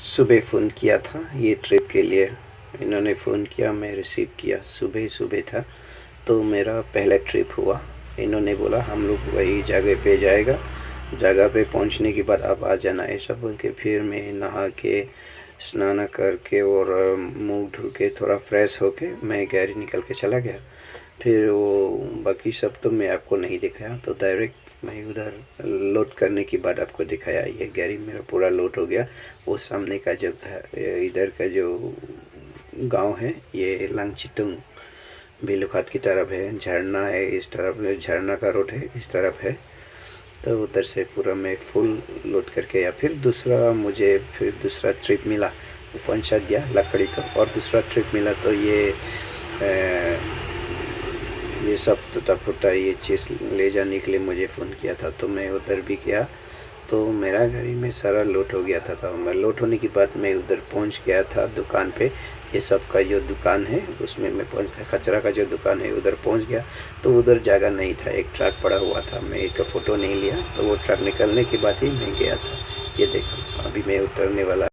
सुबह फ़ोन किया था ये ट्रिप के लिए। इन्होंने फ़ोन किया, मैं रिसीव किया। सुबह सुबह था तो मेरा पहला ट्रिप हुआ। इन्होंने बोला हम लोग वही जगह पे जाएगा, जगह पे पहुंचने के बाद आप आ जाना, ऐसा बोल के फिर मैं नहा के स्नान करके और मुँह धो के थोड़ा फ्रेश होके मैं गाड़ी निकल के चला गया। फिर वो बाकी सब तो मैं आपको नहीं दिखाया, तो डायरेक्ट मैं उधर लोड करने के बाद आपको दिखाया। ये गाड़ी मेरा पूरा लोड हो गया। वो सामने का जो इधर का जो गांव है ये लांगचिटुंग बेलुखात की तरफ है, झरना है इस तरफ, झरना का रोड है इस तरफ है। तो उधर से पूरा मैं फुल लोड करके या फिर मुझे दूसरा ट्रिप मिला, वो पहुंचा दिया लकड़ी तो। और दूसरा ट्रिप मिला तो ये सब टूटा फूटा ये चीज़ ले जाने के लिए मुझे फ़ोन किया था, तो मैं उधर भी गया। तो मेरा गाड़ी में सारा लोड हो गया था। मैं लोड होने के बाद मैं उधर पहुंच गया था दुकान पे। ये सब का जो दुकान है उसमें मैं पहुंच गया, कचरा का जो दुकान है उधर पहुंच गया। तो उधर जगह नहीं था, एक ट्रक पड़ा हुआ था। मैं एक फ़ोटो नहीं लिया, तो वो ट्रक निकलने के बाद ही मैं गया था। ये देखो अभी मैं उतरने वाला।